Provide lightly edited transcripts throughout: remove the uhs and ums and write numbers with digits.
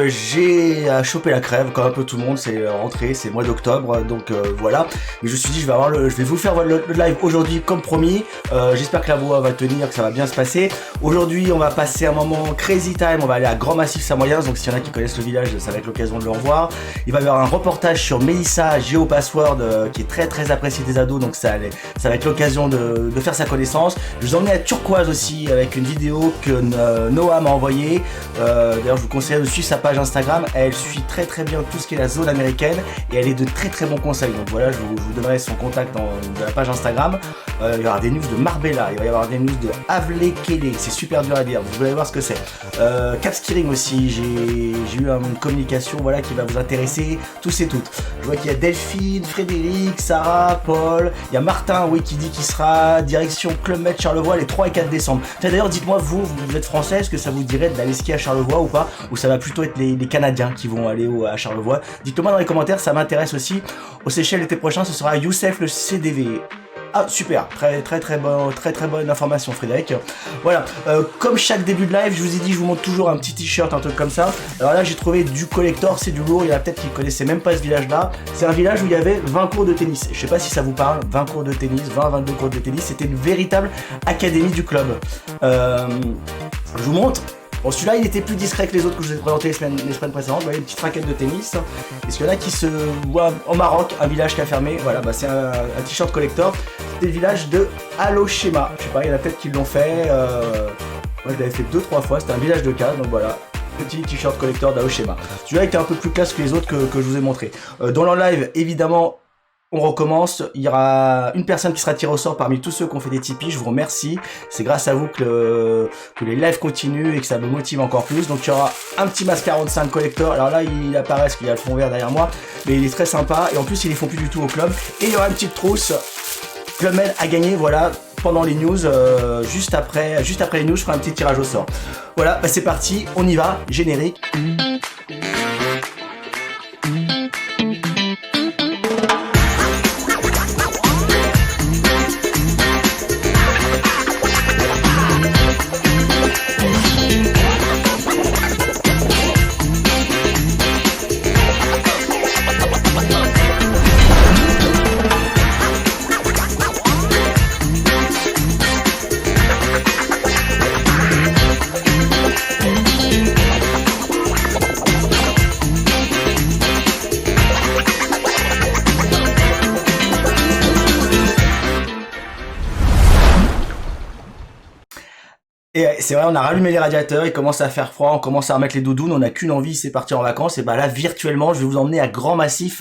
J'ai chopé la crève comme un peu tout le monde, c'est rentré, c'est le mois d'octobre, donc voilà. Mais je me suis dit je vais vous faire le live aujourd'hui comme promis. J'espère que la voix va tenir, que ça va bien se passer. Aujourd'hui on va passer un moment crazy time, on va aller à Grand Massif Samoyens, donc s'il y en a qui connaissent le village, ça va être l'occasion de le revoir. Il va y avoir un reportage sur Mélissa GeoPassword qui est très apprécié des ados, donc ça va être l'occasion de faire sa connaissance. Je vous emmène à Turquoise aussi avec une vidéo que Noah m'a envoyée. D'ailleurs je vous conseille de suivre sa page Instagram, elle suit très bien tout ce qui est la zone américaine et elle est de très bons conseils. Donc voilà, je vous donnerai son contact de la page Instagram. Il y aura des news de Marbella, il va y avoir des news de Avlekele, c'est super dur à dire, vous allez voir ce que c'est. Capskiring aussi, j'ai eu une communication voilà, qui va vous intéresser, tous et toutes. Je vois qu'il y a Delphine, Frédéric, Sarah, Paul, il y a Martin oui, qui dit qu'il sera direction Club Med Charlevoix les 3 et 4 décembre. D'ailleurs dites-moi vous êtes français, est-ce que ça vous dirait d'aller skier à Charlevoix ou pas, ou ça va plutôt être les Canadiens qui vont aller à Charlevoix? Dites-le moi dans les commentaires, ça m'intéresse aussi. Aux Seychelles l'été prochain, ce sera Youssef le CDV. Ah super, très bonne information Frédéric. Voilà, comme chaque début de live, je vous ai dit, je vous montre toujours un petit t-shirt, un truc comme ça. Alors là j'ai trouvé du collector, c'est du lourd, il y en a peut-être qui connaissaient même pas ce village là. C'est un village où il y avait 20 cours de tennis. Je sais pas si ça vous parle, 20 cours de tennis, 22 cours de tennis, c'était une véritable académie du club. Je vous montre. Bon, celui-là, il était plus discret que les autres que je vous ai présentés les semaines précédentes. Vous voyez, une petite raquette de tennis. Est-ce qu'il y en a qui se voient au Maroc, un village qui a fermé? Voilà, bah, c'est un t-shirt collector. C'était le village de Aloshema. Je sais pas, il y en a peut-être qui l'ont fait. Moi, je l'avais fait 2-3 fois. C'était un village de cas, donc voilà. Petit t-shirt collector d'Aloshema. Celui-là était un peu plus classe que les autres que je vous ai montré. Dans le live, évidemment, on recommence, il y aura une personne qui sera tirée au sort parmi tous ceux qui ont fait des Tipeee, je vous remercie, c'est grâce à vous que les lives continuent et que ça me motive encore plus. Donc il y aura un petit masque 45 collector, alors là il apparaît parce qu'il y a le fond vert derrière moi, mais il est très sympa et en plus ils les font plus du tout au club. Et il y aura une petite trousse, Club Med a gagné, voilà, pendant les news, juste après les news je ferai un petit tirage au sort. Voilà, bah c'est parti, on y va, générique. Et c'est vrai, on a rallumé les radiateurs, il commence à faire froid, on commence à remettre les doudounes, on n'a qu'une envie, c'est partir en vacances. Et bah là, virtuellement, je vais vous emmener à Grand Massif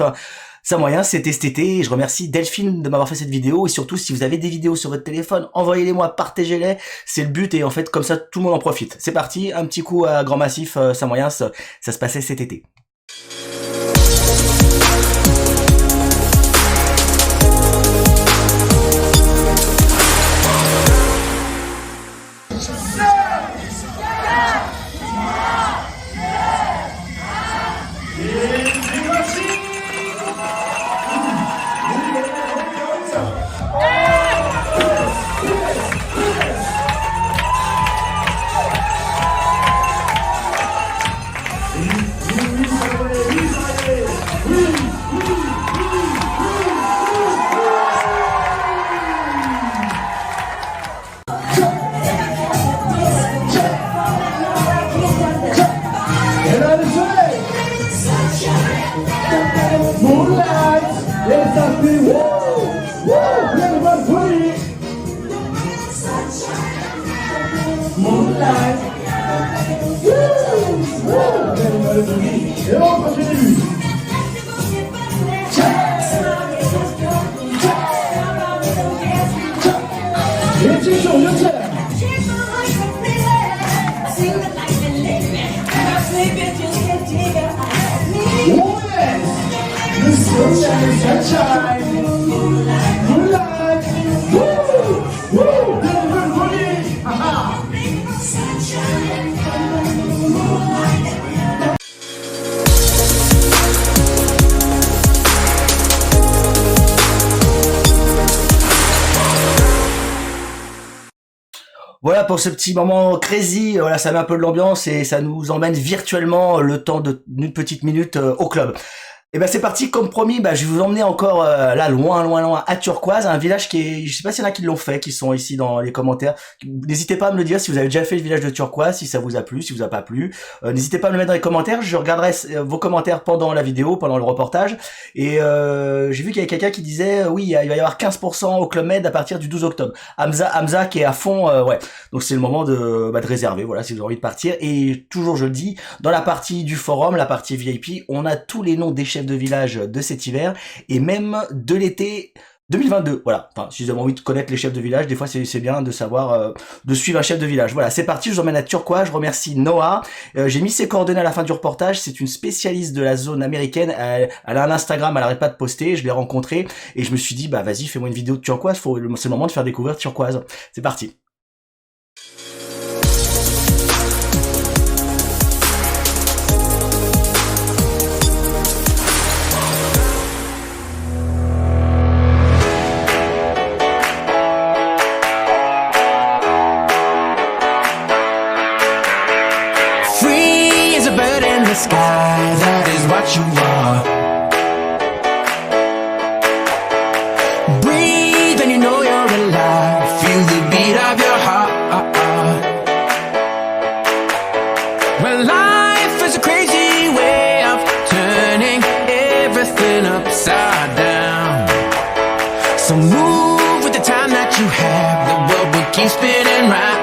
Samoyens, c'était cet été. Et je remercie Delphine de m'avoir fait cette vidéo. Et surtout, si vous avez des vidéos sur votre téléphone, envoyez-les-moi, partagez-les. C'est le but et en fait, comme ça, tout le monde en profite. C'est parti, un petit coup à Grand Massif Samoyens, ça se passait cet été. Voilà pour ce petit moment crazy. Voilà, ça met un peu de l'ambiance et ça nous emmène virtuellement le temps d'une petite minute au club. Et ben c'est parti, comme promis, je vais vous emmener encore là loin à Turquoise, un village qui est, je sais pas s'il y en a qui l'ont fait, qui sont ici dans les commentaires. N'hésitez pas à me le dire si vous avez déjà fait le village de Turquoise, si ça vous a plu, si vous a pas plu. N'hésitez pas à me le mettre dans les commentaires, je regarderai vos commentaires pendant la vidéo, pendant le reportage. Et j'ai vu qu'il y avait quelqu'un qui disait oui, il va y avoir 15% au Club Med à partir du 12 octobre. Hamza qui est à fond, ouais. Donc c'est le moment de réserver, voilà, si vous avez envie de partir. Et toujours je le dis, dans la partie du forum, la partie VIP, on a tous les noms des chefs de village de cet hiver et même de l'été 2022. Voilà, enfin, si vous avez envie de connaître les chefs de village, des fois c'est bien de savoir, de suivre un chef de village. Voilà, c'est parti, je vous emmène à Turquoise, je remercie Noah. J'ai mis ses coordonnées à la fin du reportage, c'est une spécialiste de la zone américaine, elle a un Instagram, elle arrête pas de poster, je l'ai rencontrée et je me suis dit, vas-y, fais-moi une vidéo de Turquoise, c'est le moment de faire découvrir Turquoise. C'est parti. Sky, that is what you are. Breathe and you know you're alive. Feel the beat of your heart. Well, life is a crazy way of turning everything upside down. So move with the time that you have. The world will keep spinning round.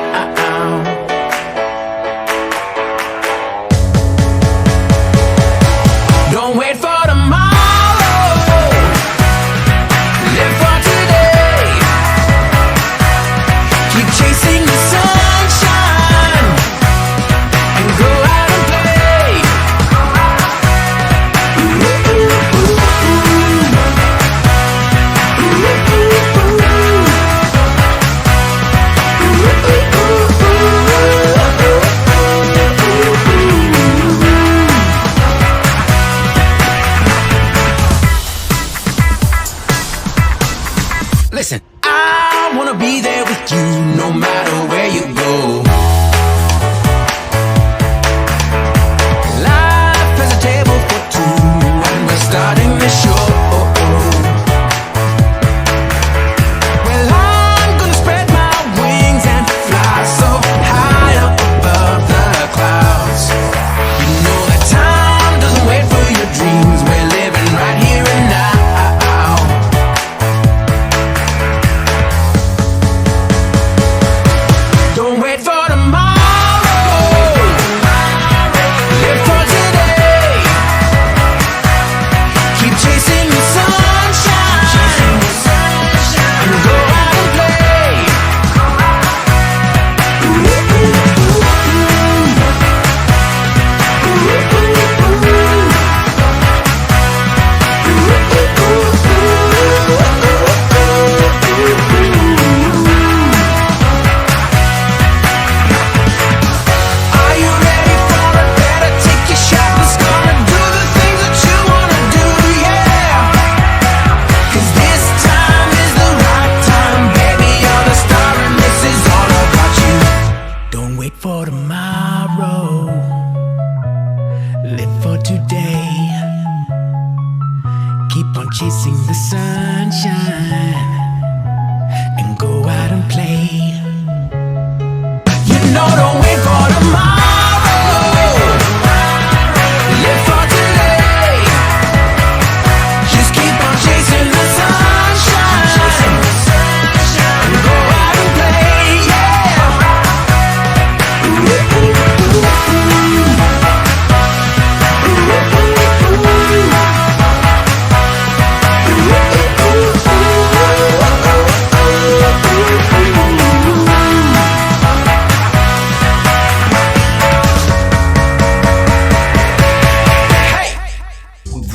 Listen, I wanna be there with you no matter where you go. Life has a table for two and we're starting the show. Well, I'm gonna spread my wings and fly so high up above the clouds. You know that time doesn't wait for your dreams. We're living right here and now. Don't wait for tomorrow. Live for today. Keep chasing the sunshine. And go out and play. Are you ready for it? Better take your shot. It's gonna do the things that you wanna do, yeah. 'Cause this time is the right time, baby. You're the star and this is all about you. Don't wait for tomorrow. Live for today. Keep on chasing the sunshine and go out and play. You know, don't wait for tomorrow. Live for today. Just keep on chasing the sunshine and go out and play, yeah.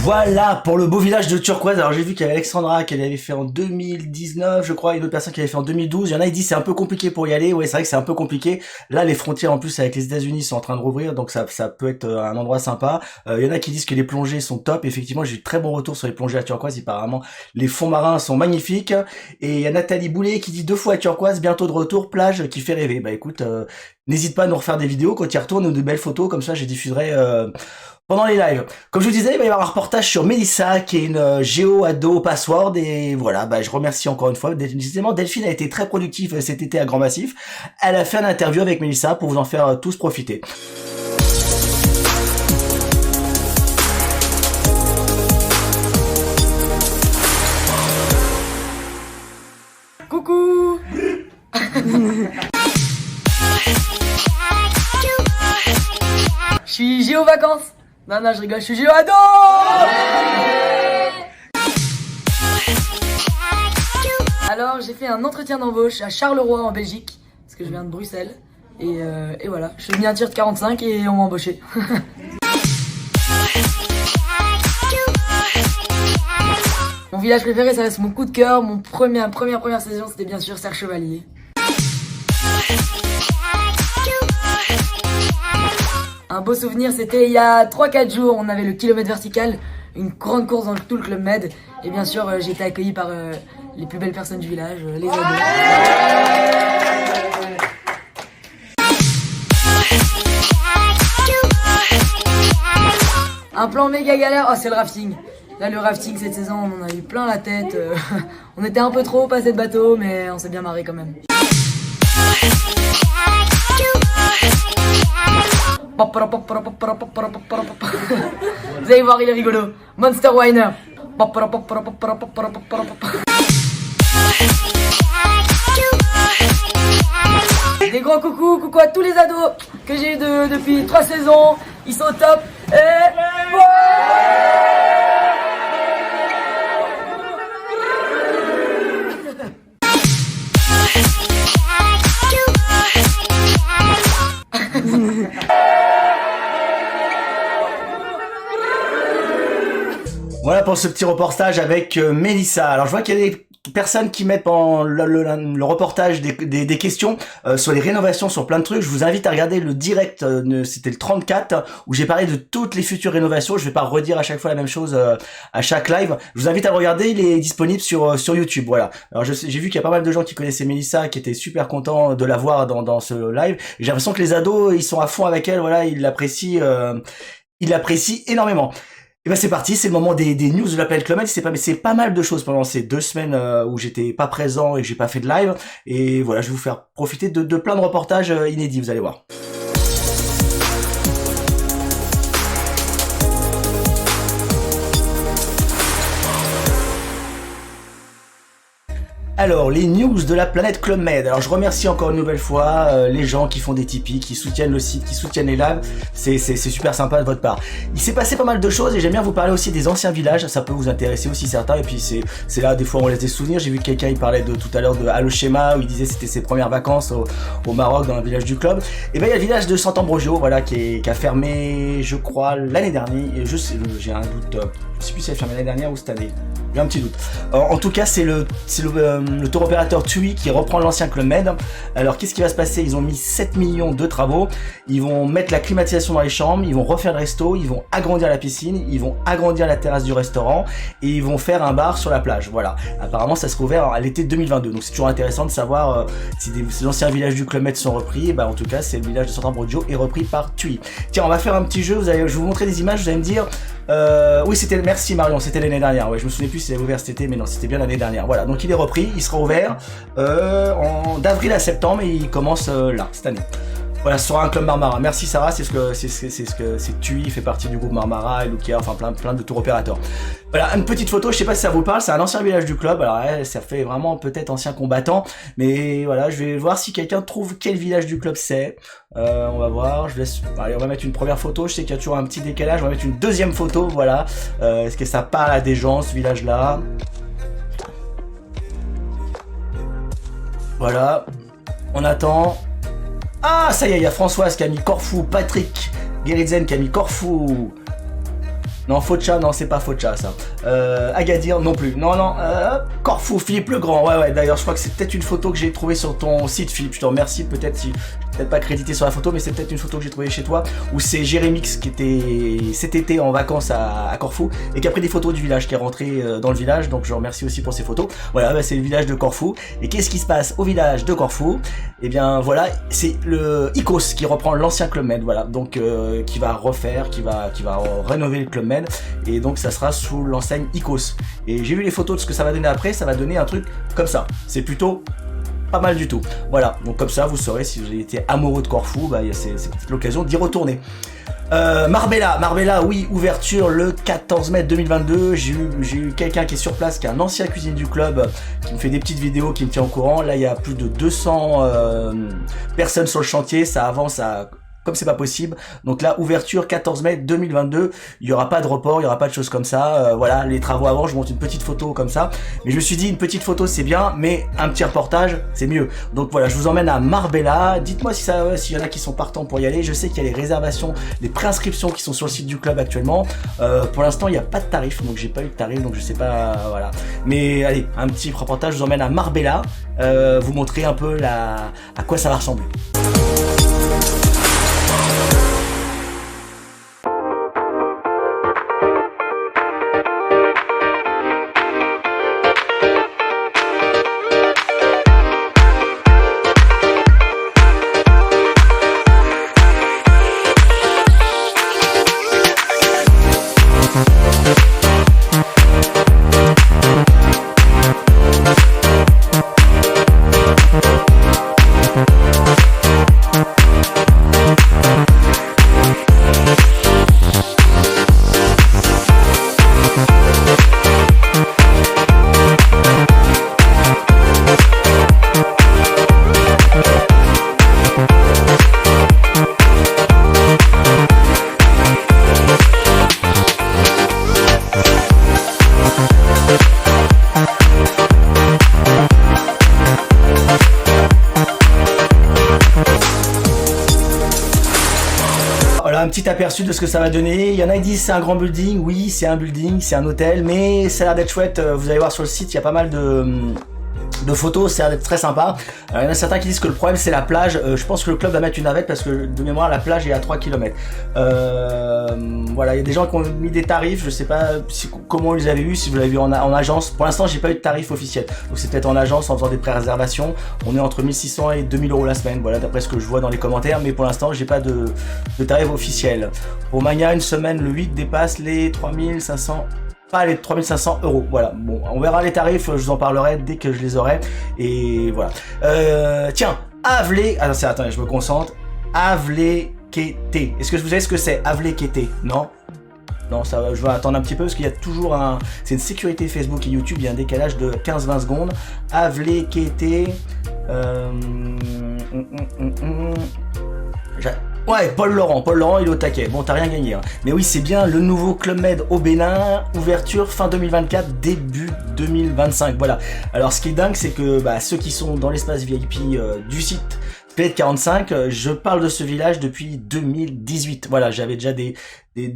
Voilà pour le beau village de Turquoise. Alors j'ai vu qu'il y avait Alexandra qui l'avait fait en 2019, je crois, et une autre personne qui l'avait fait en 2012. Il y en a, ils disent c'est un peu compliqué pour y aller. Ouais, c'est vrai que c'est un peu compliqué. Là, les frontières en plus avec les États-Unis sont en train de rouvrir, donc ça peut être un endroit sympa. Il y en a qui disent que les plongées sont top. Effectivement, j'ai eu de très bons retours sur les plongées à Turquoise. Apparemment, les fonds marins sont magnifiques. Et il y a Nathalie Boulet qui dit 2 fois à Turquoise, bientôt de retour, plage qui fait rêver. Bah écoute, n'hésite pas à nous refaire des vidéos quand tu y retournes ou de belles photos, comme ça je diffuserai pendant les lives. Comme je vous disais, il va y avoir un reportage sur Mélissa, qui est une géo-ado password, et voilà, bah, je remercie encore une fois. Décidément, Delphine a été très productive cet été à Grand Massif. Elle a fait une interview avec Mélissa pour vous en faire tous profiter. Coucou. Je suis géo vacances. Non, je rigole, je suis géo ado. Alors, j'ai fait un entretien d'embauche à Charleroi en Belgique, parce que je viens de Bruxelles. Et voilà, je suis mis un tir de 45 et on m'a embauché. Mon village préféré, ça reste mon coup de cœur. Mon première saison, c'était bien sûr Serre Chevalier. Un beau souvenir, c'était il y a 3-4 jours, on avait le kilomètre vertical, une grande course dans tout le Club Med. Et bien sûr, j'ai été accueilli par les plus belles personnes du village, les ados. Un plan méga galère, oh c'est le rafting. Là le rafting cette saison, on en a eu plein la tête. On était un peu trop passé de bateau, mais on s'est bien marré quand même. Vous allez voir, il est rigolo. Monster Winer. Des gros coucou à tous les ados que j'ai eu depuis 3 saisons. Ils sont au top. Et Voilà pour ce petit reportage avec Mélissa. Alors je vois qu'il y a des personnes qui mettent pendant le reportage des questions sur les rénovations, sur plein de trucs. Je vous invite à regarder le direct, c'était le 34, où j'ai parlé de toutes les futures rénovations. Je vais pas redire à chaque fois la même chose à chaque live. Je vous invite à le regarder, il est disponible sur YouTube. Voilà. Alors j'ai vu qu'il y a pas mal de gens qui connaissaient Mélissa, qui étaient super contents de la voir dans ce live. J'ai l'impression que les ados, ils sont à fond avec elle. Voilà, ils l'apprécient énormément. Et ben c'est parti, c'est le moment des news de la planète Club Med. C'est pas mal de choses pendant ces 2 semaines où j'étais pas présent et que j'ai pas fait de live. Et voilà, je vais vous faire profiter de plein de reportages inédits, vous allez voir. Alors, les news de la planète Club Med. Alors, je remercie encore une nouvelle fois les gens qui font des Tipeee, qui soutiennent le site, qui soutiennent les lives. C'est super sympa de votre part. Il s'est passé pas mal de choses et j'aime bien vous parler aussi des anciens villages. Ça peut vous intéresser aussi certains. Et puis, c'est là, des fois, on laisse des souvenirs. J'ai vu quelqu'un, il parlait tout à l'heure de Aloshema, où il disait que c'était ses premières vacances au Maroc, dans le village du club. Et ben, il y a le village de Sant'Ambrogio, voilà, qui a fermé, je crois, l'année dernière. Et j'ai un doute. Je sais plus si elle a fermé l'année dernière ou cette année. J'ai un petit doute. En tout cas, c'est le tour opérateur TUI qui reprend l'ancien Club Med. Alors, qu'est-ce qui va se passer? Ils ont mis 7 millions de travaux. Ils vont mettre la climatisation dans les chambres. Ils vont refaire le resto. Ils vont agrandir la piscine. Ils vont agrandir la terrasse du restaurant. Et ils vont faire un bar sur la plage. Voilà. Apparemment, ça sera ouvert à l'été 2022. Donc, c'est toujours intéressant de savoir si les anciens villages du Club Med sont repris. Et bah, en tout cas, c'est le village de Sant'Ambrogio est repris par TUI. Tiens, on va faire un petit jeu. Je vais vous montrer des images. Vous allez me dire... oui, merci Marion, c'était l'année dernière. Ouais, je me souvenais plus si c'était ouvert cet été, mais non, c'était bien l'année dernière. Voilà, donc il est repris, il sera ouvert d'avril à septembre et il commence là, cette année. Voilà, ce sera un club Marmara. Merci Sarah, c'est TUI, il fait partie du groupe Marmara et Lukia, enfin plein de tour opérateurs. Voilà, une petite photo, je sais pas si ça vous parle, c'est un ancien village du club. Alors ça fait vraiment peut-être ancien combattant, mais voilà, je vais voir si quelqu'un trouve quel village du club c'est. On va voir, allez, on va mettre une première photo, je sais qu'il y a toujours un petit décalage, on va mettre une deuxième photo, voilà. Est-ce que ça parle à des gens, ce village-là? Voilà, on attend. Ah, ça y est, il y a Françoise qui a mis Corfou, Patrick Guéridzen qui a mis Corfou. Non, Focha, non, c'est pas Focha, ça. Agadir, non plus. Non, Corfou, Philippe le Grand. Ouais, d'ailleurs, je crois que c'est peut-être une photo que j'ai trouvée sur ton site, Philippe. Je te remercie, peut-être si... Peut-être pas crédité sur la photo, mais c'est peut-être une photo que j'ai trouvée chez toi, où c'est Jérémix qui était cet été en vacances à Corfou, et qui a pris des photos du village, qui est rentré dans le village, donc je remercie aussi pour ces photos. Voilà, bah, c'est le village de Corfou. Et qu'est-ce qui se passe au village de Corfou? Eh bien, voilà, c'est le Icos qui reprend l'ancien Club Med, voilà, donc qui va refaire, qui va rénover le Club Med, et donc ça sera sous l'enseigne Icos. Et j'ai vu les photos de ce que ça va donner après, ça va donner un truc comme ça. C'est plutôt pas mal du tout. Voilà, donc comme ça vous saurez si vous avez été amoureux de Corfou, bah, c'est peut-être l'occasion d'y retourner. Marbella, oui, ouverture le 14 mai 2022. J'ai eu quelqu'un qui est sur place, qui est un ancien cuisinier du club, qui me fait des petites vidéos, qui me tient au courant. Là, il y a plus de 200 personnes sur le chantier, ça avance comme c'est pas possible. Donc là, ouverture 14 mai 2022, il y aura pas de report, il y aura pas de choses comme ça. Voilà, les travaux avant, je monte une petite photo comme ça. Mais je me suis dit, une petite photo c'est bien, mais un petit reportage c'est mieux. Donc voilà, je vous emmène à Marbella. Dites-moi s'il y en a qui sont partants pour y aller. Je sais qu'il y a les réservations, les préinscriptions qui sont sur le site du club actuellement. Pour l'instant, il n'y a pas de tarif, donc j'ai pas eu de tarif, donc je sais pas, voilà. Mais allez, un petit reportage, je vous emmène à Marbella, vous montrer un peu à quoi ça va ressembler. Un petit aperçu de ce que ça va donner. Il y en a qui disent c'est un grand building. Oui, c'est un building, c'est un hôtel, mais ça a l'air d'être chouette. Vous allez voir sur le site, il y a pas mal de photos, ça a l'air d'être très sympa. Il y en a certains qui disent que le problème c'est la plage. Je pense que le club va mettre une navette parce que de mémoire la plage est à 3 km. Voilà, il y a des gens qui ont mis des tarifs, je sais pas comment ils avaient eu, si vous l'avez vu en agence. Pour l'instant j'ai pas eu de tarif officiel, donc c'est peut-être en agence en faisant des pré-réservations. On est entre 1600 et 2000 € la semaine, voilà, d'après ce que je vois dans les commentaires, mais pour l'instant j'ai pas de tarif officiel. Pour Mania, une semaine le 8 dépasse les 3500. Pas les 3500 €. Voilà, bon, on verra les tarifs, je vous en parlerai dès que je les aurai. Et voilà. Tiens, Avlé. Attends, je me concentre. Avlé-Kété. Est-ce que vous savez ce que c'est, Avlé-Kété? Non? Non, ça, je vais attendre un petit peu parce qu'il y a toujours c'est une sécurité Facebook et YouTube, il y a un décalage de 15-20 secondes. Avlé-Kété. Ouais, Paul Laurent, il est au taquet. Bon, t'as rien gagné, hein. Mais oui, c'est bien le nouveau Club Med au Bénin, ouverture fin 2024, début 2025. Voilà. Alors, ce qui est dingue, c'est que ceux qui sont dans l'espace VIP du site Planète 45, je parle de ce village depuis 2018. Voilà, j'avais déjà des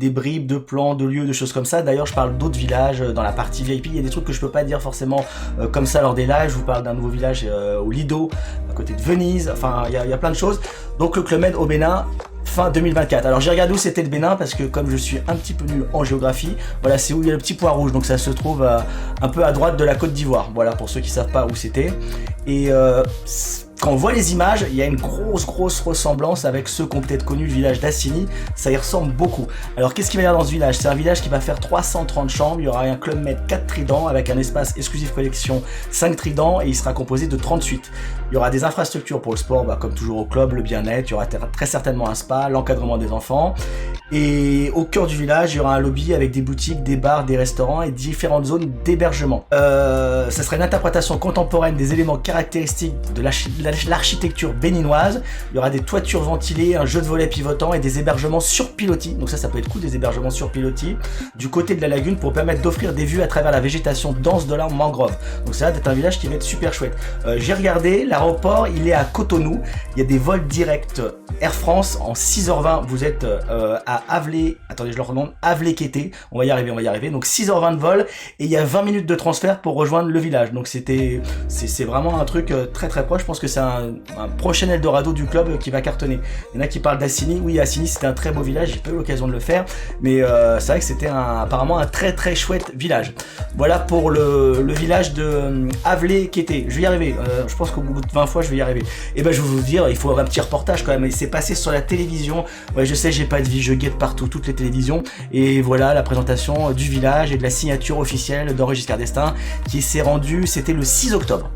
bribes de plans, de lieux, de choses comme ça. D'ailleurs, je parle d'autres villages dans la partie VIP. Il y a des trucs que je peux pas dire forcément comme ça lors des lives. Je vous parle d'un nouveau village au Lido, à côté de Venise. Enfin, il y a plein de choses. Donc, le Club Med au Bénin, fin 2024. Alors, j'ai regardé où c'était le Bénin parce que comme je suis un petit peu nul en géographie, voilà, c'est où il y a le petit point rouge. Donc, ça se trouve un peu à droite de la Côte d'Ivoire. Voilà, pour ceux qui savent pas où c'était. Et quand on voit les images, il y a une grosse ressemblance avec ceux qui ont peut-être connu le village d'Assini. Ça y ressemble beaucoup. Alors qu'est-ce qu'il va y avoir dans ce village? C'est un village qui va faire 330 chambres. Il y aura un Club Med 4 tridents avec un espace exclusif collection 5 tridents et il sera composé de 30 suites. Il y aura des infrastructures pour le sport, comme toujours au club, le bien-être. Il y aura très certainement un spa, l'encadrement des enfants. Et au cœur du village, il y aura un lobby avec des boutiques, des bars, des restaurants et différentes zones d'hébergement. Ça sera une interprétation contemporaine des éléments caractéristiques de l'architecture béninoise. Il y aura des toitures ventilées, un jeu de volets pivotant et des hébergements sur pilotis. Donc ça peut être cool, des hébergements sur pilotis du côté de la lagune pour permettre d'offrir des vues à travers la végétation dense de la mangrove. Donc ça va être un village qui va être super chouette. J'ai regardé, l'aéroport il est à Cotonou. Il y a des vols directs Air France en 6h20. Vous êtes à attendez je le redonne, Avlékété. On va y arriver. Donc 6h20 de vol et il y a 20 minutes de transfert pour rejoindre le village. Donc c'est vraiment un truc très très proche. Je pense que c'est un prochain Eldorado du club qui va cartonner. Il y en a qui parlent d'Assini. Oui, Assini c'était un très beau village. J'ai pas eu l'occasion de le faire, mais c'est vrai que c'était apparemment un très très chouette village. Voilà pour le village de Avlékété. Je vais y arriver. Je pense qu'au bout de 20 fois je vais y arriver. Et ben je vais vous dire, il faut avoir un petit reportage quand même. Il s'est passé sur la télévision. Ouais, je sais, j'ai pas de vie, je guette partout, toutes les télévisions. Et voilà la présentation du village et de la signature officielle d'Henri Giscard d'Estaing qui s'est rendue, c'était le 6 octobre.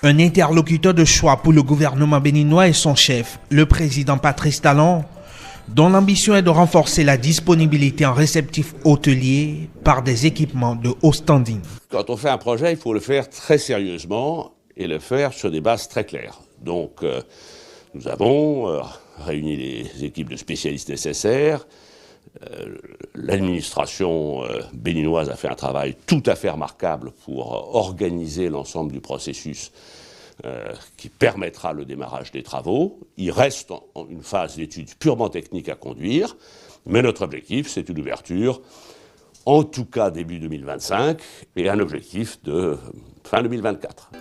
Un interlocuteur de choix pour le gouvernement béninois et son chef, le président Patrice Talon, dont l'ambition est de renforcer la disponibilité en réceptifs hôteliers par des équipements de haut standing. Quand on fait un projet, il faut le faire très sérieusement et le faire sur des bases très claires. Donc, nous avons réuni les équipes de spécialistes nécessaires. L'administration béninoise a fait un travail tout à fait remarquable pour organiser l'ensemble du processus qui permettra le démarrage des travaux. Il reste une phase d'études purement technique à conduire, mais notre objectif, c'est une ouverture, en tout cas début 2025, et un objectif de fin 2024.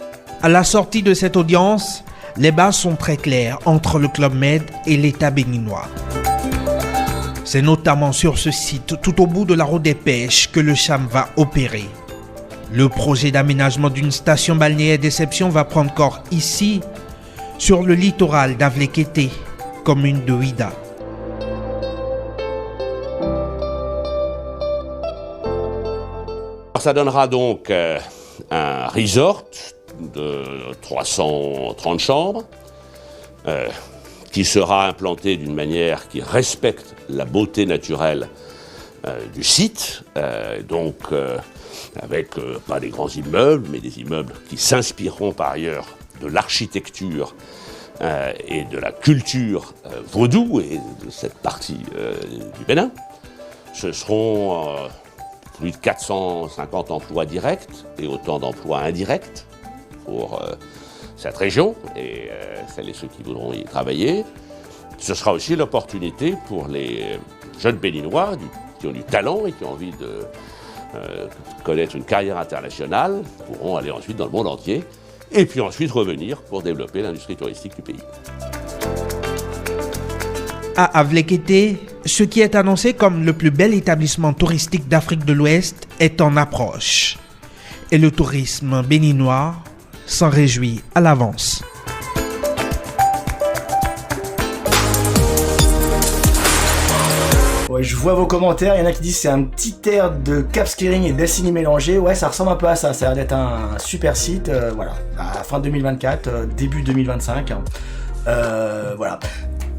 À la sortie de cette audience, les bases sont très claires entre le Club Med et l'État béninois. C'est notamment sur ce site, tout au bout de la route des pêches, que le CHAM va opérer. Le projet d'aménagement d'une station balnéaire d'exception va prendre corps ici, sur le littoral d'Avlékété, commune de Ouidah. Ça donnera donc un resort de 330 chambres, qui sera implanté d'une manière qui respecte la beauté naturelle du site, avec pas des grands immeubles, mais des immeubles qui s'inspireront par ailleurs de l'architecture et de la culture vaudou et de cette partie du Bénin. Ce seront plus de 450 emplois directs et autant d'emplois indirects pour cette région et celles et ceux qui voudront y travailler. Ce sera aussi l'opportunité pour les jeunes Béninois qui ont du talent et qui ont envie de connaître une carrière internationale, pourront aller ensuite dans le monde entier et puis ensuite revenir pour développer l'industrie touristique du pays. À Avlékété, ce qui est annoncé comme le plus bel établissement touristique d'Afrique de l'Ouest est en approche. Et le tourisme béninois s'en réjouit à l'avance. Ouais, je vois vos commentaires, il y en a qui disent c'est un petit air de Capskiring et d'Assini mélangé. Ouais, ça ressemble un peu à ça, ça a l'air d'être un super site, voilà, à fin 2024, début 2025, voilà.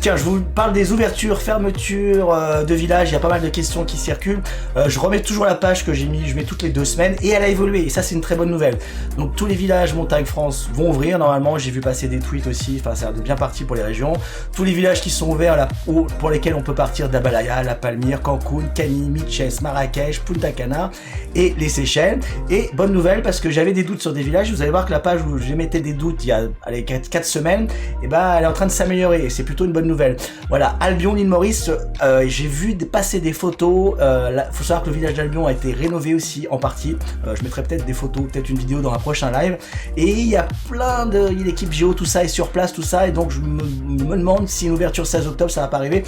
Tiens, je vous parle des ouvertures, fermetures de villages, il y a pas mal de questions qui circulent. Je remets toujours la page que j'ai mis, je mets toutes les 2 semaines et elle a évolué et ça c'est une très bonne nouvelle. Donc tous les villages Montagne France vont ouvrir normalement, j'ai vu passer des tweets aussi, enfin ça a bien parti pour les régions. Tous les villages qui sont ouverts là, pour lesquels on peut partir d'Abalaya, La Palmyre, Cancun, Cani, Mitchell, Marrakech, Punta Cana et les Seychelles. Et bonne nouvelle parce que j'avais des doutes sur des villages, vous allez voir que la page où j'émettais des doutes il y a 4 semaines, et ben elle est en train de s'améliorer et c'est plutôt une bonne nouvelle. Voilà, Albion, l'île Maurice, j'ai vu passer des photos. Faut savoir que le village d'Albion a été rénové aussi en partie. Je mettrai peut-être des photos, peut-être une vidéo dans un prochain live. Et il y a plein de l'équipe Géo, tout ça est sur place, tout ça. Et donc je me demande si une ouverture 16 octobre ça va pas arriver.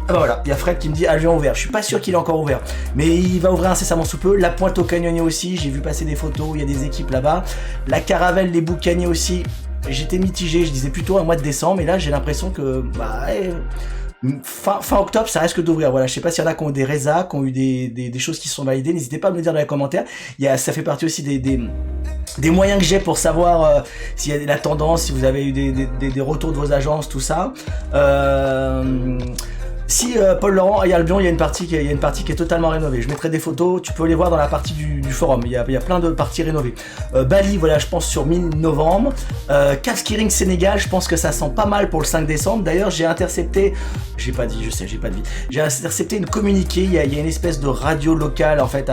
Ah bah voilà, il y a Fred qui me dit Albion ouvert. Je suis pas sûr qu'il est encore ouvert, mais il va ouvrir incessamment sous peu. La Pointe au Canonnier aussi, j'ai vu passer des photos. Il y a des équipes là-bas. La Caravelle, les Boucaniers aussi. J'étais mitigé, je disais plutôt un mois de décembre, mais là j'ai l'impression que fin octobre ça risque d'ouvrir. Voilà, je sais pas s'il y en a qui ont des résas, qui ont eu des choses qui sont validées, n'hésitez pas à me le dire dans les commentaires. Ça fait partie aussi des moyens que j'ai pour savoir s'il y a la tendance, si vous avez eu des retours de vos agences, tout ça. Si Paul Laurent, il y a Albion, il y a une partie qui est totalement rénovée. Je mettrai des photos, tu peux les voir dans la partie du forum. Il y a plein de parties rénovées. Bali, voilà, je pense sur mi-novembre. Cap Skirring Sénégal, je pense que ça sent pas mal pour le 5 décembre. D'ailleurs, j'ai intercepté, j'ai pas dit, je sais, j'ai pas de vie. J'ai intercepté une communiqué. Il y a une espèce de radio locale en fait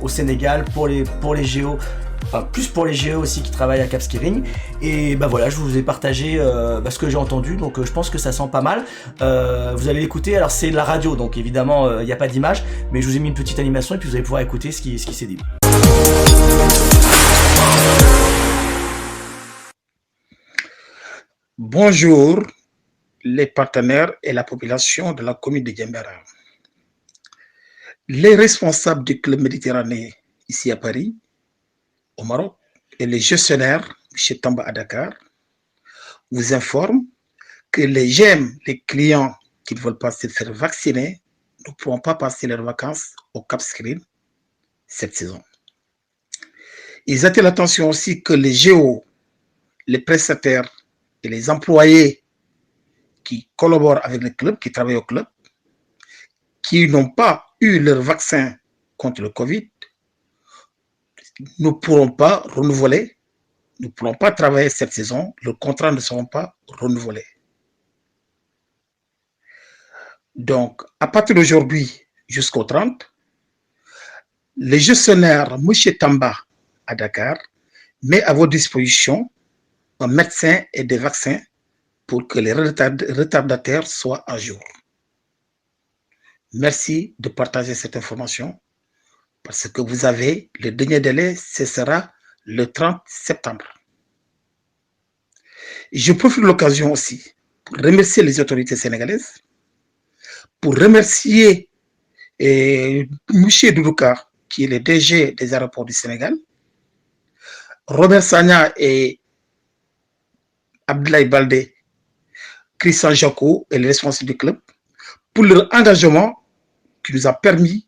au Sénégal pour les géos. Enfin, plus pour les géos aussi qui travaillent à Cap Skirring. Et bah voilà, je vous ai partagé ce que j'ai entendu, donc je pense que ça sent pas mal. Vous allez l'écouter, alors c'est de la radio, donc évidemment il n'y a pas d'image, mais je vous ai mis une petite animation et puis vous allez pouvoir écouter ce qui s'est dit. Bonjour les partenaires et la population de la commune de Djembera. Les responsables du club méditerranéen ici à Paris, au Maroc, et les gestionnaires chez Tamba à Dakar vous informent que les GEM, les clients qui ne veulent pas se faire vacciner, ne pourront pas passer leurs vacances au Cap Skirring cette saison. Ils attirent l'attention aussi que les géos, les prestataires et les employés qui collaborent avec le club, qui travaillent au club, qui n'ont pas eu leur vaccin contre le Covid, ne pourront pas renouveler, ne pourront pas travailler cette saison, leurs contrats ne seront pas renouvelés. Donc, à partir d'aujourd'hui jusqu'au 30, le gestionnaire M. Tamba à Dakar met à votre disposition un médecin et des vaccins pour que les retardataires soient à jour. Merci de partager cette information parce que vous avez le dernier délai, ce sera le 30 septembre. Je profite de l'occasion aussi pour remercier les autorités sénégalaises, pour remercier M. Doudouka, qui est le DG des aéroports du Sénégal, Robert Sagna et Abdoulaye Baldé, Christian Jaco et les responsables du club, pour leur engagement qui nous a permis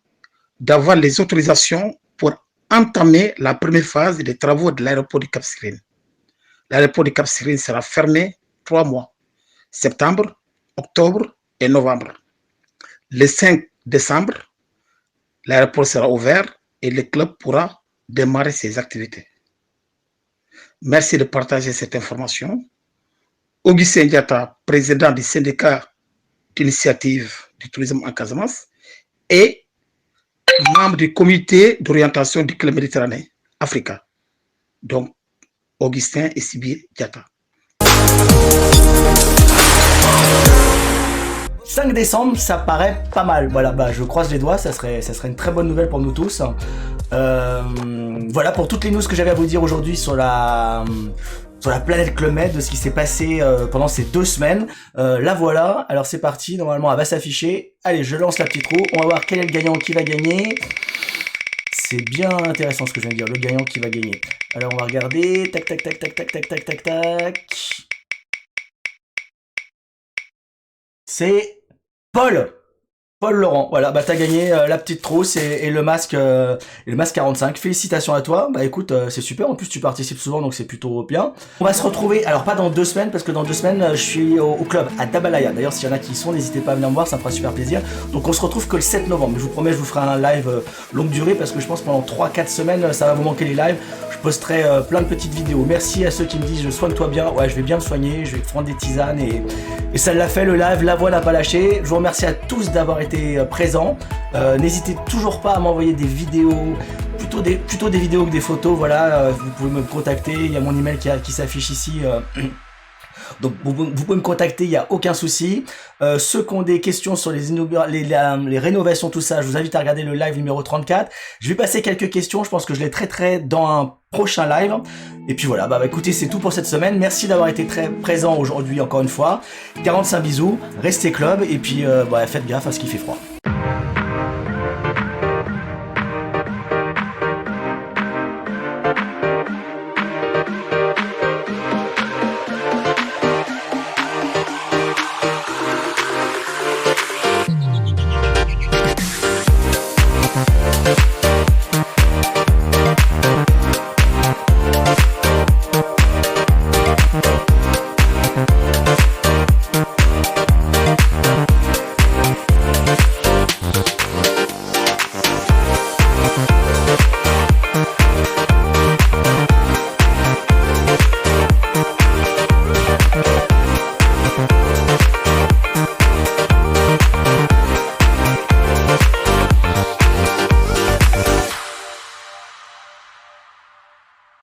d'avoir les autorisations pour entamer la première phase des travaux de l'aéroport du Cap Skirring. L'aéroport du Cap Skirring sera fermé 3 mois, septembre, octobre et novembre. Le 5 décembre, l'aéroport sera ouvert et le club pourra démarrer ses activités. Merci de partager cette information. Augustin Diatta, président du syndicat d'initiative du tourisme en Casamance et membre du comité d'orientation du club méditerranéen Africa. Donc, Augustin et Sibyl Diatta. 5 décembre, ça paraît pas mal. Voilà, bah je croise les doigts, ça serait une très bonne nouvelle pour nous tous. Voilà pour toutes les news que j'avais à vous dire aujourd'hui sur la planète Club Med, de ce qui s'est passé pendant ces 2 semaines. La voilà, alors c'est parti, normalement elle va s'afficher. Allez, je lance la petite roue, on va voir quel est le gagnant qui va gagner. C'est bien intéressant ce que je viens de dire, le gagnant qui va gagner. Alors on va regarder, tac tac tac tac tac tac tac tac tac. C'est Paul Laurent, voilà, bah t'as gagné la petite trousse et le masque 45. Félicitations à toi. Bah écoute, c'est super. En plus tu participes souvent, donc c'est plutôt bien. On va se retrouver, alors pas dans 2 semaines, parce que dans 2 semaines je suis au club à Dabalaya. D'ailleurs, s'il y en a qui y sont, n'hésitez pas à venir me voir, ça me fera super plaisir. Donc on se retrouve que le 7 novembre. Mais je vous promets, je vous ferai un live longue durée, parce que je pense que pendant 3-4 semaines, ça va vous manquer les lives. Je posterai plein de petites vidéos. Merci à ceux qui me disent soigne-toi bien. Ouais, je vais bien me soigner, je vais prendre des tisanes et ça l'a fait le live. La voix n'a pas lâché. Je vous remercie à tous d'avoir été présents. N'hésitez toujours pas à m'envoyer des vidéos, plutôt des vidéos que des photos. Voilà, vous pouvez me contacter. Il y a mon email qui s'affiche ici. Donc vous pouvez me contacter, il n'y a aucun souci. Ceux qui ont des questions sur les rénovations, tout ça, je vous invite à regarder le live numéro 34. Je vais passer quelques questions, je pense que je les traiterai dans un prochain live. Et puis voilà, bah écoutez, c'est tout pour cette semaine. Merci d'avoir été très présent aujourd'hui encore une fois. 45 bisous, restez club et puis faites gaffe à ce qu'il fait froid.